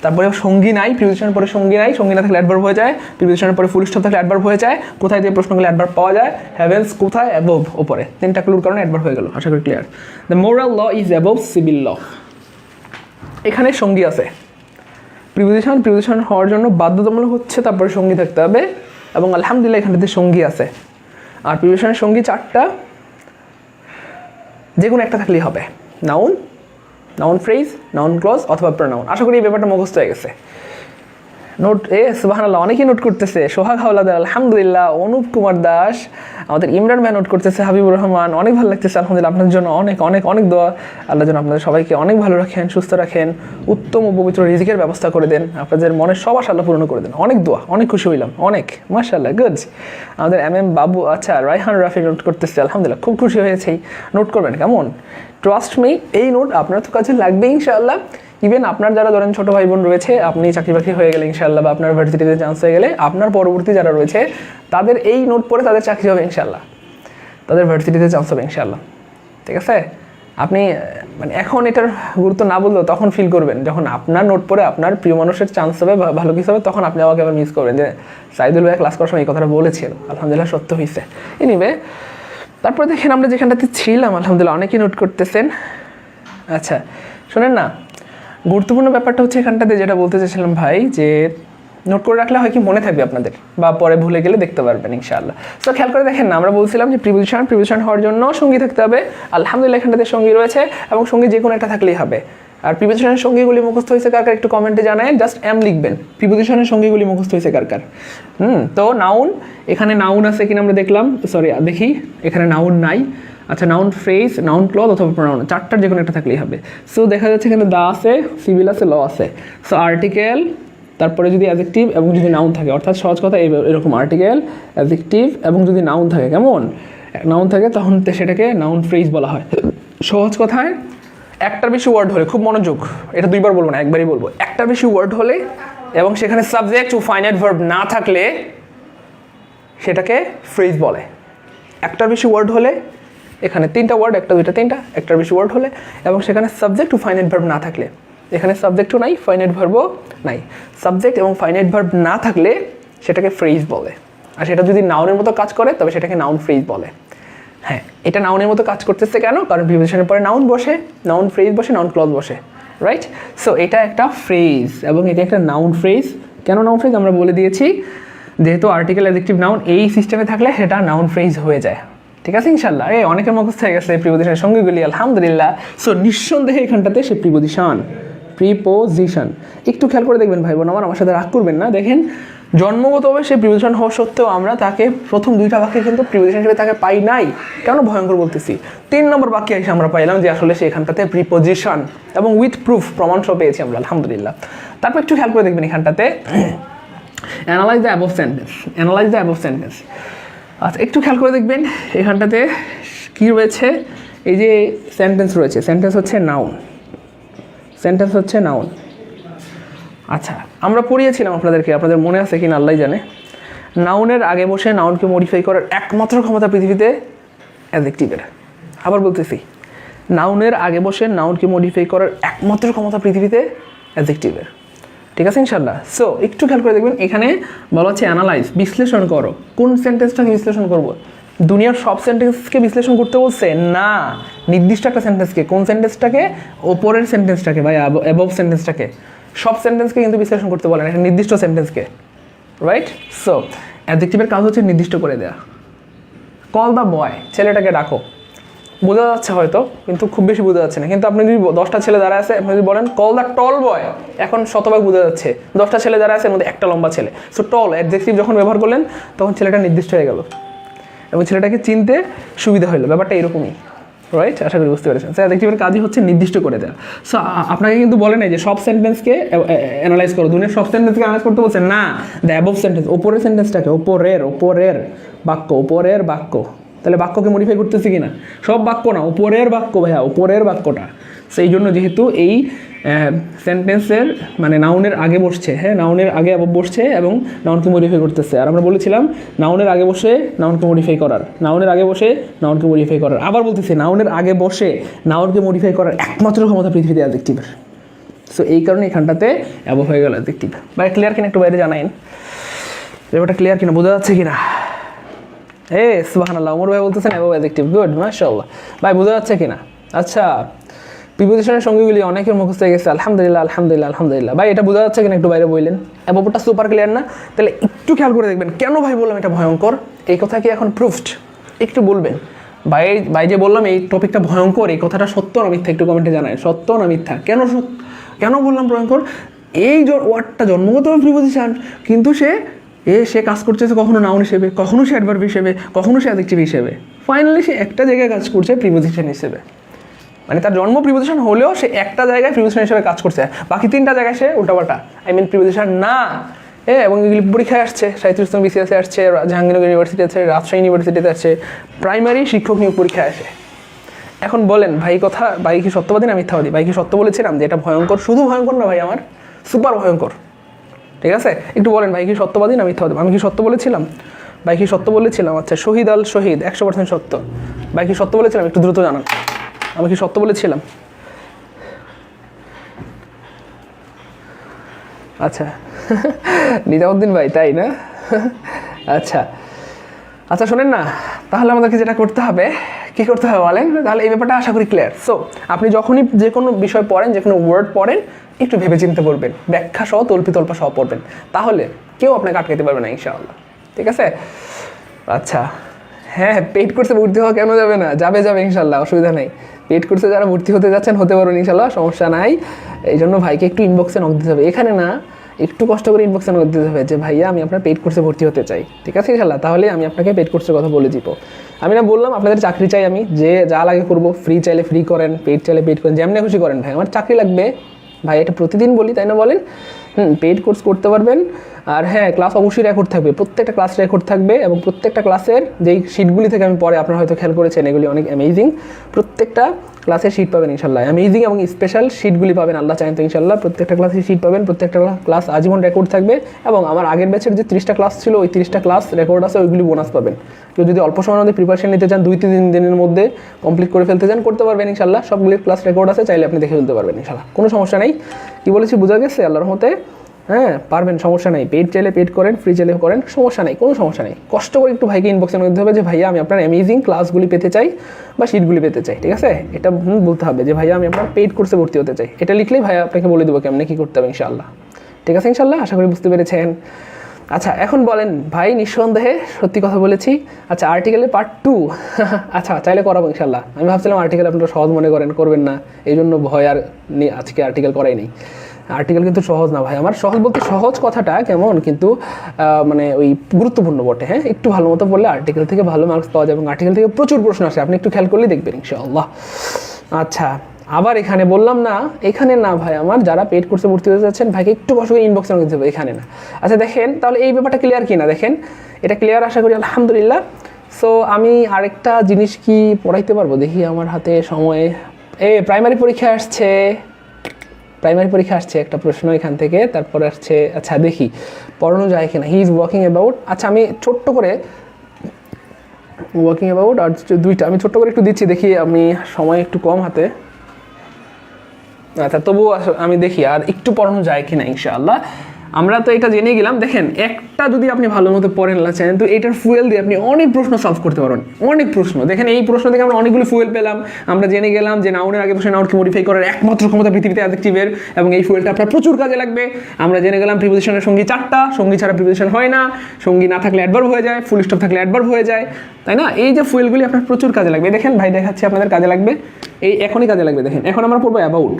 তারপরে সঙ্গী নাই, প্রিপোজিশনের পরে সঙ্গী নাই, সঙ্গী না থাকলে অ্যাডভার্ব হয়ে যায়, প্রিপোজিশনের পরে ফুল স্টপ থাকলে অ্যাডভার্ব হয়ে যায়। কোথায় দিয়ে প্রশ্ন করলে অ্যাডভার্ব পাওয়া যায়, হেভেন্স কোথায়, অ্যাবোভ ওপরে। 3টা ক্লুর কারণে অ্যাডভার্ব হয়ে গেল, আশা করি clear. The moral law is above civil law. এখানে সঙ্গী আছে, প্রিপোজিশন হওয়ার জন্য বাধ্যতামূলক হচ্ছে তারপরে সঙ্গী থাকতে হবে, এবং আলহামদুলিল্লাহ এখানটাতে সঙ্গী আছে। আর প্রিপোজিশনের সঙ্গী 4টা, যে কোনো একটা থাকলেই হবে। Noun, noun phrase, noun clause অথবা প্রোনাউন। আশা করি এই ব্যাপারটা মুখস্থ হয়ে গেছে। নোট সুবহানাল্লাহ, অনেকেই নোট করতেছে। সোহাগ হাওলাদার আলহামদুলিল্লাহ, অনুপ কুমার দাস, আমাদের ইমরান ভাই নোট করতেছে, হাবিবুর রহমান, অনেক ভালো লাগতেছে আলহামদুলিল্লাহ। আপনাদের জন্য অনেক অনেক অনেক দোয়া, আল্লাহ যেন আপনাদের সবাইকে অনেক ভালো রাখেন, সুস্থ রাখেন, উত্তম ও পবিত্র রিজিকের ব্যবস্থা করে দেন, আপনাদের মনের সব আশা আল্লাহ পূর্ণ করে দেন। অনেক দোয়া, অনেক খুশি হইলাম, অনেক মাশাআল্লাহ, গুড। আমাদের এম বাবু, আচ্ছা রায়হান রাফি নোট করতেছে আলহামদুলিল্লাহ, খুব খুশি হয়েছেই। নোট করবেন কেমন, ট্রাস্ট মি, এই নোট আপনার তো কাছে লাগবে ইনশাআল্লাহ। ইভেন আপনার যারা ধরেন ছোটো ভাই বোন রয়েছে, আপনি চাকরি বাকরি হয়ে গেলে ইনশাআল্লাহ, বা আপনার ভার্সিটিতে চান্স হয়ে গেলে, আপনার পরবর্তী যারা রয়েছে তাদের এই নোট পড়ে তাদের চাকরি হবে ইনশাআল্লাহ, তাদের ভার্সিটিতে চান্স হবে ইনশাআল্লাহ। ঠিক আছে, আপনি মানে এখন এটার গুরুত্ব না বললেও তখন ফিল করবেন যখন আপনার নোট পড়ে আপনার প্রিয় মানুষের চান্স হবে, ভালো কিছু হবে, তখন আপনি আমাকে আবার মিস করবেন যে সাইদুল ভাই ক্লাস করার সময় এই কথাটা বলেছিল। আলহামদুলিল্লাহ সত্য হয়েছে। এনিওয়ে, তারপরে দেখেন আমরা যেখানটাতে ছিলাম আলহামদুলিল্লাহ অনেকেই নোট করতেছেন। আচ্ছা শোনেন না, গুরুত্বপূর্ণ ব্যাপারটা হচ্ছে এখানটাতে যেটা বলতে চাইছিলাম ভাই, যে নোট করে রাখলে হয় কি মনে থাকবে আপনাদের, বা পরে ভুলে গেলে দেখতে পারবেন ইনশাআল্লাহ। সো খেয়াল করে দেখেন না, আমরা বলছিলাম যে প্রিপোজিশন হওয়ার জন্য সঙ্গী থাকতে হবে। আলহামদুলিল্লাহ এখানটাতে সঙ্গী রয়েছে, এবং সঙ্গী যে কোনো একটা থাকলেই হবে। আর প্রিপোজিশনের সঙ্গীগুলি মুখস্থ হয়েছে কার কার একটু কমেন্টে জানায়, জাস্ট এম লিখবেন। প্রিপোজিশনের সঙ্গীগুলি মুখস্থ হয়েছে কার কার। তো নাউন, এখানে নাউন আছে কিনা আমরা দেখলাম, সরি দেখি, এখানে নাউন নাই। আচ্ছা, নাউন ফ্রেজ, নাউন ক্লজ অথবা প্রোনাউন, 4টার যে কোনো একটা থাকলেই হবে। সো দেখা যাচ্ছে এখানে দা আছে, সিভিল আছে, ল আছে। সো আর্টিকেল, তারপরে যদি অ্যাডজেক্টিভ এবং যদি নাউন থাকে, অর্থাৎ সহজ কথা এরকম আর্টিকেল, অ্যাডজেক্টিভ এবং যদি নাউন থাকে, কেমন নাউন থাকে, তখন সেটাকে নাউন ফ্রেজ বলা হয়। সহজ কথায় একটার বেশি ওয়ার্ড হলে, খুব মনোযোগ, এটা 2বার বলবো না, একবারই বলবো, একটার বেশি ওয়ার্ড হলে এবং সেখানে সাবজেক্ট ও ফাইনাইট ভার্ব না থাকলে সেটাকে ফ্রেজ বলে। একটার বেশি ওয়ার্ড হলে, এখানে 3টা ওয়ার্ড, একটা দুইটা তিনটা, একটার বেশি ওয়ার্ড হলে এবং সেখানে সাবজেক্ট ও ফাইনাইট ভার্ব না থাকলে, এখানে সাবজেক্টও নাই, ফাইনাইট ভার্বও নাই, সাবজেক্ট এবং ফাইনাইট ভার্ব না থাকলে সেটাকে ফ্রেজ বলে। আর সেটা যদি নাউনের মতো কাজ করে তবে সেটাকে নাউন ফ্রেজ বলে। হ্যাঁ, এটা নাউনের মতো কাজ করতেছে কেন, কারণ প্রিপোজিশনের পরে নাউন বসে, নাউন ফ্রেজ বসে, নাউন ক্লজ বসে, রাইট। সো এটা একটা ফ্রেজ এবং এটা একটা নাউন ফ্রেজ। কেন নাউন ফ্রেজ আমরা বলে দিয়েছি, যেহেতু আর্টিকেল, অ্যাডজেক্টিভ, নাউন এই সিস্টেমে থাকলে সেটা নাউন ফ্রেজ হয়ে যায়। ঠিক আছে ইনশাআল্লাহ। অনেকের মুখস্থ হয়ে গেছে প্রিপোজিশনের সঙ্গীগুলি আলহামদুলিল্লাহ। সো নিঃসন্দেহে এখানটাতে সে প্রিপোজিশন। একটু খেয়াল করে দেখবেন ভাই বোন আমার সাথে রাগ করবেন না। দেখেন জন্মগতভাবে সে প্রিপোজিশন হওয়া সত্ত্বেও আমরা তাকে প্রথম দুইটা বাক্যে কিন্তু প্রিপোজিশন হিসেবে তাকে পাই নাই। কেন ভয়ঙ্কর বলতেছি? 3 নম্বর বাক্যে এসে আমরা পাইলাম যে আসলে সে এখানটাতে প্রিপোজিশন, এবং উইথ প্রুফ, প্রমাণ সহ পেয়েছি আমরা, আলহামদুলিল্লাহ। তারপর একটু খেয়াল করে দেখবেন এখানটাতে analyse the above sentence, analyse the above sentence. আচ্ছা, একটু খেয়াল করে দেখবেন এখানটাতে কী রয়েছে। এই যে সেন্টেন্স রয়েছে, সেন্টেন্স হচ্ছে নাউন, সেন্টেন্স হচ্ছে নাউন। আচ্ছা, আমরা পড়িয়েছিলাম আপনাদেরকে, আপনাদের মনে আছে কি না আল্লাহ জানে। নাউনের আগে বসে নাউনকে মডিফাই করার একমাত্র ক্ষমতা পৃথিবীতে অ্যাডজেক্টিভের। আবার বলতেছি, নাউনের আগে বসে নাউনকে মডিফাই করার একমাত্র ক্ষমতা পৃথিবীতে অ্যাডজেক্টিভের। ঠিক আছে ইনশাল্লাহ। সো একটু খেয়াল করে দেখবেন এখানে বলা হচ্ছে অ্যানালাইজ, বিশ্লেষণ করো। কোন সেন্টেন্সটাকে বিশ্লেষণ করব? দুনিয়ার সব সেন্টেন্সকে বিশ্লেষণ করতে বলছে না, নির্দিষ্ট একটা সেন্টেন্সকে। কোন সেন্টেন্সটাকে? ওপরের সেন্টেন্সটাকে বা অ্যাবভ সেন্টেন্সটাকে। সব সেন্টেন্সকে কিন্তু বিশ্লেষণ করতে বলেন, একটা নির্দিষ্ট সেন্টেন্সকে, রাইট? সো অ্যাডজেক্টিভের কাজ হচ্ছে নির্দিষ্ট করে দেয়া। কল দ্য বয়, ছেলেটাকে ডাকো। বোঝা যাচ্ছে হয়তো, কিন্তু খুব বেশি বোঝা যাচ্ছে না। কিন্তু আপনি যদি 10টা ছেলে দাঁড়ায় আছে, আপনি যদি বলেন কল দ্য টল বয়, এখন শতভাগ বোঝা যাচ্ছে 10টা ছেলে দাঁড়ায় আছে, এর মধ্যে একটা লম্বা ছেলে। সো টল অ্যাডজেক্টিভ যখন ব্যবহার করলেন তখন ছেলেটা নির্দিষ্ট হয়ে গেল এবং ছেলেটাকে চিনতে সুবিধা হলো। ব্যাপারটা এরকমই, রাইট? আশা করি বুঝতে পেরেছেন। স্যার অ্যাডজেক্টিভের কাজই হচ্ছে নির্দিষ্ট করে দেওয়া। সো আপনাকে কিন্তু বলে নাই যে সব সেন্টেন্সকে অ্যানালাইজ করো, দুনিয়ার সব সেন্টেন্সকে অ্যানালাইজ করতে বলছে না। দ্য অ্যাবভ সেন্টেন্স, ওপরের সেন্টেন্সটাকে, ওপরের বাক্য, ওপরের বাক্য। তাহলে বাক্যকে মডিফাই করতেছি কিনা? সব বাক্য না, উপরের বাক্য ভাইয়া, উপরের বাক্যটা। সেই জন্য যেহেতু এই সেন্টেন্সের মানে নাউনের আগে বসছে, হ্যাঁ, নাউনের আগে বসছে এবং নাউনকে মডিফাই করতেছে। আর আমরা বলেছিলাম নাউনের আগে বসে নাউনকে মডিফাই করার, নাউনের আগে বসে নাউনকে মডিফাই করার। আবার বলতেছি, নাউনের আগে বসে নাউনকে মডিফাই করার একমাত্র ক্ষমতা পৃথিবীতে অ্যাডজেক্টিভের। সো এই কারণে এখানটাতে অ্যাবভ হয়ে গেল অ্যাডজেক্টিভ। ভাই ক্লিয়ার কিনা একটু বাইরে জানাইন, ব্যাপারটা ক্লিয়ার কিনা, বোঝা যাচ্ছে কিনা? সুবহানাল্লাহ, ওমর ভাই বলতেছেন অ্যাবভ অ্যাডজেক্টিভ, গুড, মাশাআল্লাহ। ভাই বোঝা যাচ্ছে কিনা? আচ্ছা, প্রিপোজিশনের সঙ্গীগুলি অনেকের মুখস্থ হয়ে গেছে, আলহামদুলিল্লাহ আলহামদুলিল্লাহ আলহামদুলিল্লাহ। ভাই এটা বোঝা যাচ্ছে কিনা একটু বাইরে বললেন? অ্যাবভটা সুপার ক্লিয়ার না? তাহলে একটু খেয়াল করে দেখবেন কেন ভাই বললাম এটা ভয়ঙ্কর। এই কথা কি এখন প্রুফড? একটু বলবেন ভাই যে বললাম এই টপিকটা ভয়ঙ্কর, এই কথাটা সত্য না মিথ্যা একটু কমেন্টে জানায়, সত্য না মিথ্যা। কেন বললাম ভয়ঙ্কর? এই ওয়ার্ডটা জন্মগতভাবে প্রিপোজিশন, কিন্তু সে কাজ করতেছে কখনো নাউন হিসেবে, কখনো সে অ্যাডভার্ব হিসেবে, কখনো সে অ্যাডজেক্টিভ হিসেবে। ফাইনালি সে একটা জায়গায় কাজ করছে প্রিপোজিশন হিসেবে। মানে তার জন্ম প্রিপোজিশন হলেও সে একটা জায়গায় প্রিপোজিশন হিসেবে কাজ করছে, বাকি 3টা জায়গায় সে উল্টাপাল্টা, প্রিপোজিশন না। এবং এগুলি পরীক্ষায় আসছে, সাহিত্য ইসলাম বিসিএসে আসছে, জাহাঙ্গীরনগর ইউনিভার্সিটি আছে, রাজশাহী ইউনিভার্সিটিতে আছে, প্রাইমারি শিক্ষক নিয়োগ পরীক্ষায় আসে। এখন বলেন ভাই কি সত্যবাদী না মিথ্যাবাদী? ভাই কি সত্য বলেছিলাম যে এটা ভয়ঙ্কর? শুধু ভয়ঙ্কর না ভাই, আমার সুপার ভয়ঙ্কর। ঠিক আছে, একটু বলেন ভাই কি সত্যবাদী না মিথ্যাবাদী? আমি কি সত্য বলেছিলাম? ভাই কি সত্য বলেছিলাম? আচ্ছা, শহীদ আল শহীদ 100% সত্য। ভাই কি সত্য বলেছিলাম? একটু দ্রুত জানান, আমি কি সত্য বলেছিলাম? আচ্ছা নিজামুদ্দিন ভাই, তাই না? আচ্ছা শোনেন না, তাহলে আমাদেরকে যেটা করতে হবে, কী করতে হবে বলেন? তাহলে এই ব্যাপারটা আশা করি ক্লিয়ার। সো আপনি যখনই যে কোনো বিষয় পড়েন, যে কোনো ওয়ার্ড পড়েন, একটু ভেবে চিন্তে পড়বেন, ব্যাখ্যা সহ তল্পা সহ পড়বেন, তাহলে কেউ আপনাকে আটকাতে পারবে না ইনশাআল্লাহ। ঠিক আছে? আচ্ছা, হ্যাঁ, পেইড কোর্সে ভর্তি হওয়া কেন যাবে না? যাবে ইনশাল্লাহ, অসুবিধা নেই। পেইড কোর্সে যারা ভর্তি হতে যাচ্ছেন হতে পারবেন ইনশাল্লাহ, সমস্যা নাই। এই জন্য ভাইকে একটু ইনবক্সে নক দিতে হবে, এখানে না, একটু কষ্ট করে ইনবক্সে নক দিতে হবে যে ভাইয়া আমি আপনার পেইড কোর্সে ভর্তি হতে চাই। ঠিক আছে ইনশাল্লাহ, তাহলে আমি আপনাকে পেইড কোর্সের কথা বলে দিব। আমি না বললাম আপনাদের চাকরি চাই, আমি যে যা লাগে করবো, ফ্রি চাইলে ফ্রি করেন, পেইড চাইলে পেইড করেন, যেমনি খুশি করেন। ভাই আমার চাকরি লাগবে ভাই, এটা প্রতিদিন বলি, তাই না বলেন? পেইড কোর্স করতে পারবেন। আর হ্যাঁ, ক্লাস অবশ্যই রেকর্ড থাকবে, প্রত্যেকটা ক্লাস রেকর্ড থাকবে, এবং প্রত্যেকটা ক্লাসের যেই শিটগুলি থেকে আমি পরে, আপনারা হয়তো খেয়াল করেছেন, এগুলি অনেক অ্যামেজিং। প্রত্যেকটা ক্লাসের শিট পাবেন ইনশাল্লাহ, অ্যামেজিং এবং স্পেশাল শিটগুলি পাবেন, আল্লাহ চাইন তো ইনশাল্লাহ। প্রত্যেকটা ক্লাসের শিট পাবেন, প্রত্যেকটা ক্লাস আজীবন রেকর্ড থাকবে, এবং আমার আগের ব্যাচের যে 30টা ক্লাস ছিল, ওই 30টা ক্লাস রেকর্ড আছে, ওইগুলি বোনাস পাবেন। কেউ যদি অল্প সময়ের মধ্যে প্রিপারেশন নিতে চান, 2-3 দিনের মধ্যে কমপ্লিট করে ফেলতে চান, করতে পারবেন ইনশাল্লাহ। সবগুলি ক্লাস রেকর্ড আছে, চাইলে আপনি দেখে ফেলতে পারবেন ইনশাল্লাহ, কোনো সমস্যা নেই। কি বলেছি বোঝা গেছে আল্লাহর রহমতে? হ্যাঁ, পারবেন, সমস্যা নেই। পেইড চাইলে পেইড করেন, ফ্রি চাইলে করেন, সমস্যা নেই, কোনো সমস্যা নেই। কষ্ট করে একটু ভাইকে ইনবক্সে মধ্যে হবে যে ভাইয়া আমি আপনার অ্যামেজিং ক্লাসগুলি পেতে চাই বা শিটগুলি পেতে চাই। ঠিক আছে, এটা বলতে হবে যে ভাইয়া আমি আপনার পেইড কোর্সে ভর্তি হতে চাই। এটা লিখলেই ভাইয়া আপনাকে বলে দেবো কেমনে কী করতে হবে ইনশাআল্লাহ। ঠিক আছে ইনশাআল্লাহ, আশা করি বুঝতে পেরেছেন। আচ্ছা, এখন বলেন ভাই, নিঃসন্দেহে সত্যি কথা বলেছি। আচ্ছা, আর্টিকেলের পার্ট 2 আচ্ছা চাইলে করাবো ইনশাআল্লাহ। আমি ভাবছিলাম আর্টিকেল আপনারা সহজ মনে করবেন, করবেন না, এই জন্য ভয় আর আজকে আর্টিকেল করাই নেই। আর্টিকেল কিন্তু সহজ না ভাই আমার, সহজ বলতে সহজ কথাটা কেমন, কিন্তু মানে ওই গুরুত্বপূর্ণ বটে। হ্যাঁ, একটু ভালো মতো পড়লে আর্টিকেল থেকে ভালো মার্কস পাওয়া যায় এবং আর্টিকেল থেকে প্রচুর প্রশ্ন আসে, আপনি একটু খেয়াল করলেই দেখবেন ইনশাআল্লাহ। আচ্ছা, আবার এখানে বললাম না, এখানে না ভাই আমার, যারা পেড কোর্সে ভর্তি হতে যাচ্ছেন ভাইকে একটু কষ্ট করে ইনবক্সে দিতে হবে, এখানে না। আচ্ছা দেখেন তাহলে এই ব্যাপারটা ক্লিয়ার কি না, দেখেন এটা ক্লিয়ার আশা করি আলহামদুলিল্লাহ। সো আমি আরেকটা জিনিস কি পড়াইতে পারবো দেখি আমার হাতে সময়ে। প্রাইমারি পরীক্ষা আসছে, প্রাইমারি পরীক্ষা আসছে একটা প্রশ্ন এখান থেকে, তারপরে আসছে, আচ্ছা দেখি পড়ানো যায় কিনা। হি ইজ ওয়াকিং অ্যাবাউট, আচ্ছা আমি ছোট্ট করে ওয়াকিং অ্যাবাউট আর দুইটা আমি ছোট্ট করে একটু দিচ্ছি, দেখি আমি সময় একটু কম হাতে। আচ্ছা তবুও আমি দেখি আর একটু পড়ানো যায় কিনা ইনশাআল্লাহ। আমরা তো এটা জেনে গেলাম, দেখেন একটা যদি আপনি ভালো মতো পড়েন না চান তো এটার ফুয়েল দিয়ে আপনি অনেক প্রশ্ন সলভ করতে পারেন, অনেক প্রশ্ন। দেখেন এই প্রশ্ন থেকে আমরা অনেকগুলো ফুয়েল পেলাম, আমরা জেনে গেলাম যে নাউনের আগে বসে নাউনকে মডিফাই করার একমাত্র ক্ষমতা পৃথিবীতে অ্যাডজেক্টিভের, এবং এই ফুয়েলটা আপনার প্রচুর কাজে লাগবে। আমরা জেনে গেলাম প্রিপোজিশনের সঙ্গী 4টা, সঙ্গী ছাড়া প্রিপোজিশন হয় না, সঙ্গী না থাকলে অ্যাডভার্ব হয়ে যায়, ফুল স্টপ থাকলে অ্যাডভার্ব হয়ে যায়, তাই না? এই যে ফুয়েলগুলি আপনার প্রচুর কাজে লাগবে। দেখেন ভাই দেখাচ্ছি আপনাদের কাজে লাগবে, এই এখনই কাজে লাগবে। দেখেন এখন আমরা পড়বো অ্যাবাউট।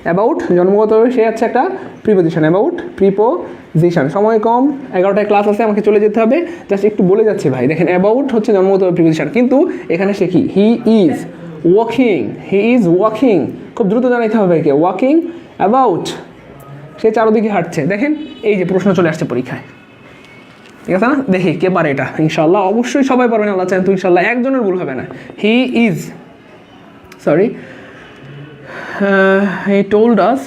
অ্যাবাউট জন্মগতভাবে সে হচ্ছে একটা প্রিপোজিশন, অ্যাবাউট প্রিপোজিশন। সময় কম, 11টায় ক্লাস আছে, আমাকে চলে যেতে হবে, জাস্ট একটু বলে যাচ্ছি ভাই। দেখেন অ্যাবাউট হচ্ছে জন্মগতভাবে প্রিপোজিশন, কিন্তু এখানে সে কি, he is walking, he is walking, খুব দ্রুত জানাইতে হবে ভাইকে, ওয়াকিং অ্যাবাউট, সে চারদিকে হাঁটছে। দেখেন এই যে প্রশ্ন চলে আসছে পরীক্ষায়, ঠিক আছে না? দেখি কে পারে এটা, ইনশাল্লাহ অবশ্যই সবাই পারবেন আল্লাহ চান তো, ইনশাল্লাহ একজনের ভুল হবে না। He is, sorry, he told us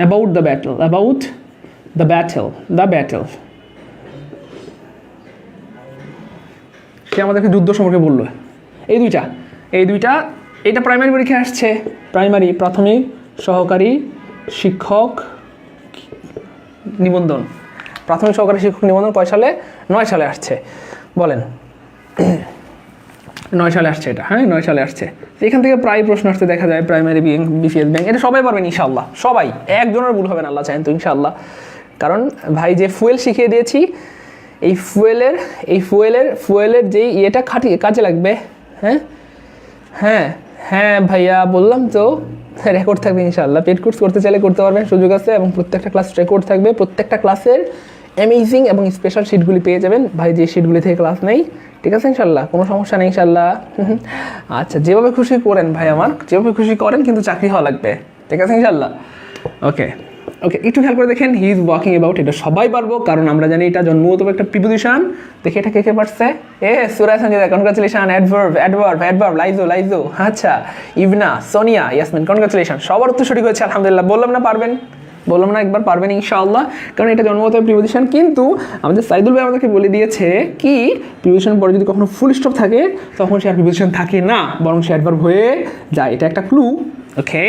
about the battle, সে আমাদেরকে যুদ্ধ সম্পর্কে বললো। এই দুইটা এটা প্রাইমারি পরীক্ষায় আসছে, প্রাইমারি প্রাথমিক সহকারী শিক্ষক নিবন্ধন, প্রাথমিক সহকারী শিক্ষক নিবন্ধন কয় সালে? 9 সালে আসছে, বলেন 9 সালে আসছে এটা, হ্যাঁ 9 সালে আসছে। এখান থেকে প্রায় প্রশ্ন আসতে দেখা যায়, প্রাইমারি ব্যাংক, বিসিএস ব্যাংক, এটা সবাই পারবেন ইনশাআল্লাহ, সবাই, একজনের ভুল হবে না আল্লাহ চান তো ইনশাআল্লাহ। কারণ ভাই যে ফুয়েল শিখিয়ে দিয়েছি, এই ফুয়েলের যে ইয়েটা কাজে লাগবে। হ্যাঁ হ্যাঁ হ্যাঁ ভাইয়া বললাম তো, রেকর্ড থাকবে ইনশাআল্লাহ। পেড কোর্স করতে চাইলে করতে পারবেন, সুযোগ আছে, এবং প্রত্যেকটা ক্লাস রেকর্ড থাকবে, প্রত্যেকটা ক্লাসের অ্যামেজিং এবং স্পেশাল শিটগুলি পেয়ে যাবেন ভাই, যে শিটগুলি থেকে ক্লাস নেই, ঠিক আছে ইনশাল্লাহ, কোনো সমস্যা নেই ইনশাল্লাহ। আচ্ছা যেভাবে খুশি করেন ভাই আমার, যেভাবে খুশি করেন, কিন্তু চাকরি হওয়া লাগবে, ঠিক আছে ইনশাল্লাহ। ওকে একটু খেয়াল করে দেখেন, হি ইজ ওয়াকিং অ্যাবাউট, এটা সবাই পারবো, কারণ আমরা জানি এটা জন্মগত একটা প্রিপোজিশন। দেখি এটা কে পারছে? সুরাজ সঞ্জিদা, কনগ্রাচুলেশন। অ্যাডভার্ব, লাইজো, আচ্ছা ইভনা, সোনিয়া, ইয়াসমিন, কনগ্রাচুলেশন, সবার উত্তর সঠিক হয়েছে আলহামদুলিল্লাহ। বললাম না পারবেন, বললাম না একবার পারবেন ইনশাআল্লাহ, কারণ এটা জন্মগত প্রিপোজিশন। কিন্তু আমাদের সাইদুল ভাই আমাদেরকে বলে দিয়েছে কি, প্রিপোজিশনের পরে যদি কখনো ফুল স্টপ থাকে তখন সে আর প্রিপোজিশন থাকে না, বরং সে অ্যাডভার্ব হয়ে যায়, এটা একটা ক্লু। ওকে,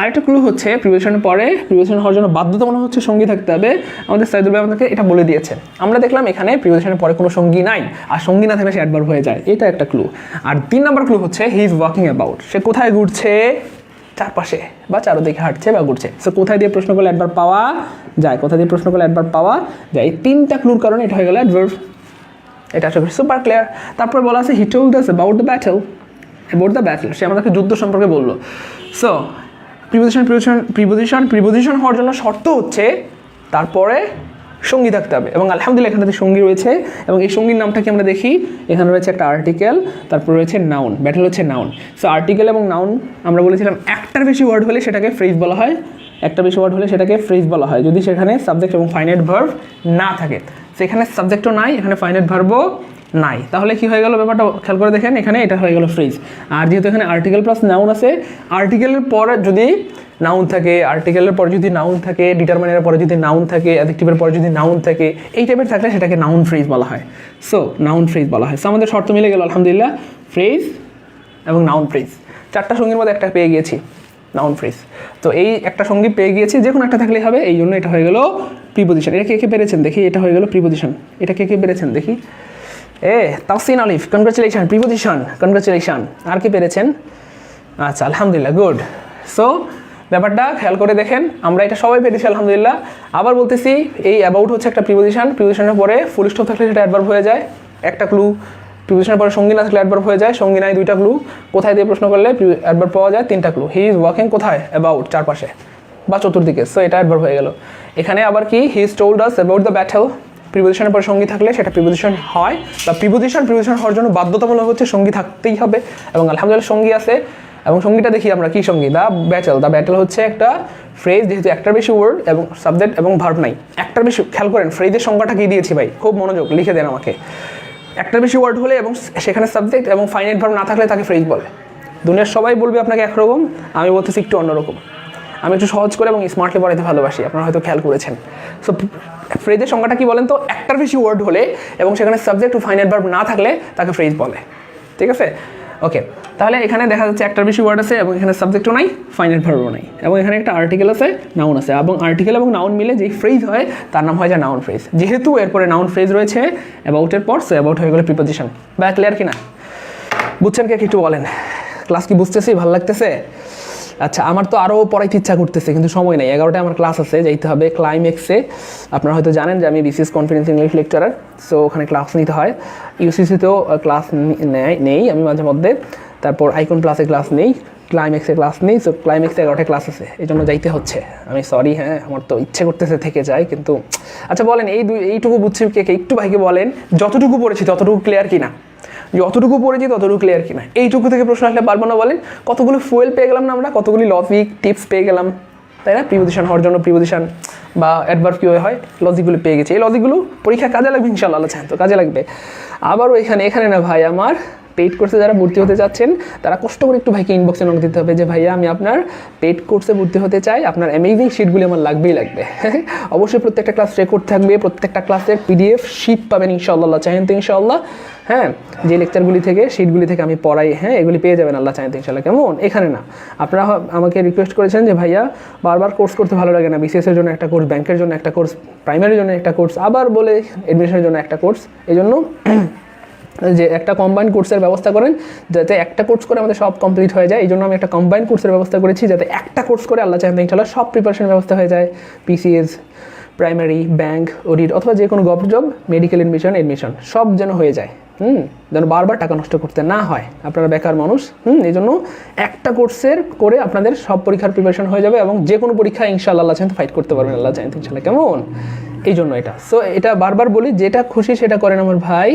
আরেকটা ক্লু হচ্ছে প্রিপোজিশনের পরে প্রিপোজিশন হওয়ার জন্য বাধ্যতামূলক হচ্ছে সঙ্গী থাকতে হবে, আমাদের সাইদুল ভাই আমাদেরকে এটা বলে দিয়েছে। আমরা দেখলাম এখানে প্রিপোজিশনের পরে কোনো সঙ্গী নাই, আর সঙ্গী না থাকলে সে অ্যাডভার্ব হয়ে যায়, এটা একটা ক্লু। আর 3 নম্বর ক্লু হচ্ছে হি ইজ ওয়াকিং অ্যাবাউট, সে কোথায় ঘুরছে? চারপাশে বা চারদিকে হাঁটছে বা ঘুরছে। সো কোথায় দিয়ে প্রশ্ন করলে অ্যাডভার্ব পাওয়া যায়, কোথায় দিয়ে প্রশ্ন করলে অ্যাডভার্ব পাওয়া যায়, এই 3টা ক্লুর কারণে এটা হয়ে গেল অ্যাডভার্ব। এটা আশা করি সুপার ক্লিয়ার। তারপর বলা আছে he told us about the battle, সে আমাদেরকে যুদ্ধ সম্পর্কে বললো। সো প্রিপোজিশন হওয়ার জন্য শর্ত হচ্ছে তারপরে সঙ্গী থাকতে হবে, এবং আলহামদুলিল্লাহ এখানে সঙ্গী রয়েছে, এবং এই সঙ্গীর নামটা কি আমরা দেখি, এখানে রয়েছে একটা আর্টিকেল, তারপর রয়েছে নাউন, ব্যাটেল হচ্ছে নাউন। সো আর্টিকেল এবং নাউন আমরা বলেছিলাম একটার বেশি ওয়ার্ড হলে সেটাকে ফ্রেজ বলা হয়, একটা বেশি ওয়ার্ড হলে সেটাকে ফ্রেজ বলা হয়, যদি সেখানে সাবজেক্ট এবং ফাইনাইট ভার্ব না থাকে। সেখানে সাবজেক্টও নাই, এখানে ফাইনাইট ভার্বও নাই, তাহলে কি হয়ে গেল ব্যাপারটা খেয়াল করে দেখেন, এখানে এটা হয়ে গেল ফ্রেজ। আর যেহেতু এখানে আর্টিকেল প্লাস নাউন আছে, আর্টিকেলের পরে যদি নাউন থাকে, আর্টিকেলের পরে যদি নাউন থাকে, ডিটারমাইনারের পরে যদি নাউন থাকে, অ্যাডজেক্টিভের পরে যদি নাউন থাকে, এই টাইপের থাকলে সেটাকে নাউন ফ্রেজ বলা হয়। সো নাউন ফ্রেজ বলা হয়। সো আমাদের শর্ত মিলে গেল আলহামদুলিল্লাহ, ফ্রেজ এবং নাউন ফ্রেজ, 4টা সঙ্গীর মধ্যে একটা পেয়ে গিয়েছি, নাউন ফ্রেজ। তো এই একটা সঙ্গী পেয়ে গিয়েছি, যে কোনো একটা থাকলেই হবে, এই জন্য এটা হয়ে গেল প্রিপোজিশন। এটা কে পেরেছেন দেখি, এটা হয়ে গেল প্রিপোজিশন, এটা কে পেরেছেন দেখি, তাহসিন আলিফ, কনগ্রাচুলেশন, প্রিপোজিশন, কনগ্রাচুলেশন। আর কি পেরেছেন? আচ্ছা আলহামদুলিল্লাহ, গুড। সো ব্যাপারটা খেয়াল করে দেখেন, আমরা এটা সবাই পেরেছি আলহামদুলিল্লাহ। আবার বলতেছি, এই অ্যাবাউট হচ্ছে একটা প্রিপোজিশন, প্রিপোজিশনের পরে ফুল স্টপ থাকলে সেটা অ্যাডভার্ব হয়ে যায়, একটা ক্লু। প্রিপোজিশনের পরে সঙ্গী না থাকলে অ্যাডভার্ব হয়ে যায়, সঙ্গী নাই 2টা ক্লু, কোথায় দিয়ে প্রশ্ন করলে অ্যাডভার্ব পাওয়া যায় 3টা ক্লু, হি ইজ ওয়াকিং কোথায়, অ্যাবাউট চারপাশে বা চতুর্দিকে, সো এটা অ্যাডভার্ব হয়ে গেল। এখানে আবার কি, he is told us about the battle, প্রিপোজিশনের পরে সঙ্গী থাকলে সেটা প্রিপোজিশন হয়, বা প্রিপোজিশন হওয়ার জন্য বাধ্যতামূলক হচ্ছে সঙ্গী থাকতেই হবে, এবং আলহামদুলিল্লাহ সঙ্গী আছে। এবং সঙ্গীটা দেখি আমরা কি সঙ্গী, দ্য ব্যাটেল হচ্ছে একটা ফ্রেজ, যেহেতু একটার বেশি ওয়ার্ড এবং সাবজেক্ট এবং ভার্ব নাই, একটার বেশি, খেয়াল করেন ফ্রেজের সংখ্যাটা কি দিয়েছি ভাই, খুব মনোযোগ লিখে দেন আমাকে। একটার বেশি ওয়ার্ড হলে এবং সেখানে সাবজেক্ট এবং ফাইনাইট ভার্ব না থাকলে তাকে ফ্রেজ বলে। দুনিয়ার সবাই বলবে আপনাকে একরকম, আমি বলতেছি একটু অন্যরকম। আমি একটু সহজ করে এবং স্মার্টলি পড়াইতে ভালোবাসি, আপনারা হয়তো খেয়াল করেছেন। সো ফ্রেজের সংখ্যাটা কি বলেন তো, একটার বেশি ওয়ার্ড হলে এবং সেখানে সাবজেক্ট ও ফাইনাইট ভার্ব না থাকলে তাকে ফ্রেজ বলে। ঠিক আছে, ওকে। তাহলে এখানে দেখা যাচ্ছে একটার বেশি ওয়ার্ড আছে এবং এখানে সাবজেক্টও নাই, ফাইনাইট ভার্বও নাই, এবং এখানে একটা আর্টিকেল আছে, নাউন আছে, এবং আর্টিকেল এবং নাউন মিলে যেই ফ্রেজ হয় তার নাম হয় যায় নাউন ফ্রেজ। যেহেতু এরপরে নাউন ফ্রেজ রয়েছে অ্যাবাউটের পর, সো অ্যাবাউট হয়ে গেলে প্রিপোজিশন। বা ক্লিয়ার কিনা, বুঝছেন কে একটু বলেন? ক্লাস কি বুঝতেছি, ভালো লাগতেছে? আচ্ছা, আমার তো আরও পড়াইতে ইচ্ছা করতেছে কিন্তু সময় নেই, 11টায় আমার ক্লাস আছে, যাইতে হবে ক্লাইম্যাক্সে। আপনারা হয়তো জানেন যে আমি BCS confidence English lecturer, so ওখানে ক্লাস নিতে হয়। ইউসিসিতেও ক্লাস নেই আমি মাঝে মধ্যে, তারপর আইকন প্লাসে ক্লাস নেই, ক্লাইম্যাক্সে ক্লাস নেই, সো ক্লাইম্যাক্সে 11টায় ক্লাস আছে, এই জন্য যাইতে হচ্ছে। আমি সরি, হ্যাঁ আমার তো ইচ্ছে করতেছে থেকে যায়, কিন্তু আচ্ছা বলেন এইটুকু বুঝছি কে কে, একটু ভাইকে বলেন যতটুকু পড়েছি ততটুকু ক্লিয়ার কিনা, যতটুকু পড়েছি ততটুকু ক্লিয়ার কিনা। এইটুকু থেকে প্রশ্ন আসলে পারবো না বলেন? কতগুলো ফুয়েল পেয়ে গেলাম না আমরা, কতগুলি লজিক টিপস পেয়ে গেলাম, তাই না? প্রিপোজিশন হওয়ার জন্য প্রিপোজিশন বা অ্যাডভার্ব কী হয়, লজিকগুলো পেয়ে গেছি। এই লজিকগুলো পরীক্ষা কাজে লাগবে ইনশাআল্লাহ, আল্লাহ চান তো কাজে লাগবে। আবারও এখানে না ভাই, আমার পেইড কোর্সে যারা ভর্তি হতে চাচ্ছেন তারা কষ্ট করে একটু ভাইকে ইনবক্সে নক দিতে হবে যে ভাইয়া আমি আপনার পেইড কোর্সে ভর্তি হতে চাই, আপনার অ্যামেজিং শিটগুলি আমার লাগবেই লাগবে। অবশ্যই প্রত্যেকটা ক্লাস রেকর্ড থাকবে, প্রত্যেকটা ক্লাসের পিডিএফ শিট পাবেন ইনশাআল্লাহ, আল্লাহ চাহেন তো ইনশাআল্লাহ। হ্যাঁ, যে লেকচারগুলি থেকে শিটগুলি থেকে আমি পড়াই, হ্যাঁ এগুলি পেয়ে যাবেন আল্লাহ চাহেন তো ইনশাআল্লাহ। কেমন? এখানে না, আপনারা আমাকে রিকোয়েস্ট করেছেন যে ভাইয়া বারবার কোর্স করতে ভালো লাগে না, বিসিএসের জন্য একটা কোর্স, ব্যাংকের জন্য একটা কোর্স, প্রাইমারির জন্য একটা কোর্স, আবার বলে এডমিশনের জন্য একটা কোর্স, এই জন্য যে একটা কম্বাইন কোর্সের ব্যবস্থা করেন, যাতে একটা কোর্স করে আমাদের সব কমপ্লিট হয়ে যায়। এই জন্য আমি একটা কম্বাইন কোর্সের ব্যবস্থা করেছি, যাতে একটা কোর্স করে আল্লাহ চাহেন ইনশাআল্লাহ সব প্রিপারেশন ব্যবস্থা হয়ে যায়, পিসিএস, প্রাইমারি, ব্যাংক, অডিট অথবা যে কোনো গভর্নমেন্ট জব, মেডিকেল এডমিশন সব যেন হয়ে যায়। যেন বারবার টাকা নষ্ট করতে না হয়, আপনারা বেকার মানুষ। এই জন্য একটা কোর্সের করে আপনাদের সব পরীক্ষার প্রিপারেশন হয়ে যাবে এবং যে কোনো পরীক্ষা ইনশাআল্লাহ আল্লাহ চাহেন ফাইট করতে পারবেন আল্লাহ চাহেন ইনশাআল্লাহ। কেমন? এই জন্য এটা, সো এটা বারবার বলি, যেটা খুশি সেটা করেন আমার ভাই।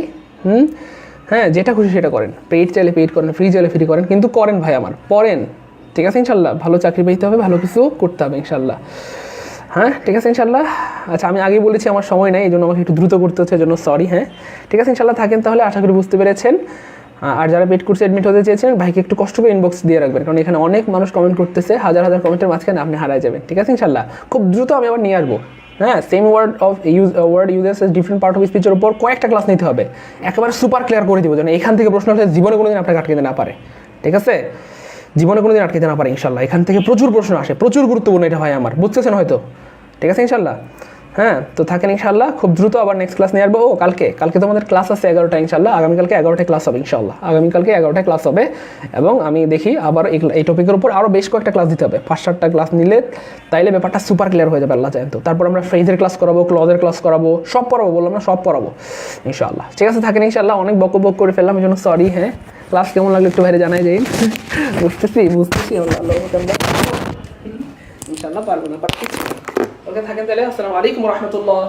হ্যাঁ, যেটা খুশি সেটা করেন, পেইড চাইলে পেইড করেন, ফ্রি চাইলে ফ্রি করেন, কিন্তু করেন ভাই আমার, পড়েন। ঠিক আছে ইনশাল্লাহ, ভালো চাকরি পেতে হবে, ভালো কিছু করতে হবে ইনশাল্লাহ। হ্যাঁ ঠিক আছে ইনশাল্লাহ। আচ্ছা, আমি আগেই বলেছি আমার সময় নেই, এই জন্য আমাকে একটু দ্রুত করতে হচ্ছে, এই জন্য সরি। হ্যাঁ ঠিক আছে ইনশাল্লাহ, থাকেন তাহলে, আশা করি বুঝতে পেরেছেন। আর যারা পেইড কোর্সে অ্যাডমিট হতে চেয়েছেন ভাইকে একটু কষ্ট করে ইনবক্স দিয়ে রাখবেন, কারণ এখানে অনেক মানুষ কমেন্ট করতেছে, হাজার হাজার কমেন্টের মাঝখানে আপনি হারায় যাবেন। ঠিক আছে ইনশাল্লাহ, খুব দ্রুত আমি আবার নিয়ে আসবো। হ্যাঁ, same word uses different part of স্পিচের উপর কয়েকটা ক্লাস নিতে হবে, একেবারে সুপার ক্লিয়ার করে দিব, যেন এখান থেকে প্রশ্ন আসলে জীবনে কোনোদিন আপনাকে আটকে না পারে। ঠিক আছে, জীবনে কোনোদিন আটকে না পারে ইনশাল্লাহ। এখান থেকে প্রচুর প্রশ্ন আসে, প্রচুর গুরুত্বপূর্ণ এটা ভাই আমার, বুঝতেছেন হয়তো। ঠিক আছে ইনশাল্লাহ। হ্যাঁ, তো থাকেন ইনশাল্লাহ, খুব দ্রুত আবার নেক্সট ক্লাস নিয়ে আসবো। ও কালকে তো আমাদের ক্লাস আছে 11টা ইনশাল্লাহ, আগামীকালকে 11টায় ক্লাস হবে ইনশাল্লাহ, আগামীকালকে 11টায় ক্লাস হবে। এবং আমি দেখি আবার এই টপিকের উপর আরও বেশ কয়েকটা ক্লাস দিতে হবে, 5-7টা ক্লাস নিলে তাইলে ব্যাপারটা সুপার ক্লিয়ার হয়ে যাবে আল্লাহ চাহেন তো। তারপর আমরা ফ্রেজের ক্লাস করাবো, ক্লজের ক্লাস করাবো, সব পড়াবো, বললাম না সব পড়াবো ইনশাল্লাহ। ঠিক আছে, থাকেন ইনশাল্লাহ, অনেক বক করে ফেললাম এই জন্য সরি। হ্যাঁ, ক্লাস কেমন লাগলো একটু বাইরে জানাই যাই। বুঝতেছি আল্লাহ ইনশাল্লাহ, পারবো না পারতেছি। ওকে, থাকেন তাহলে, আসসালামু আলাইকুম রহমতুল্লাহ।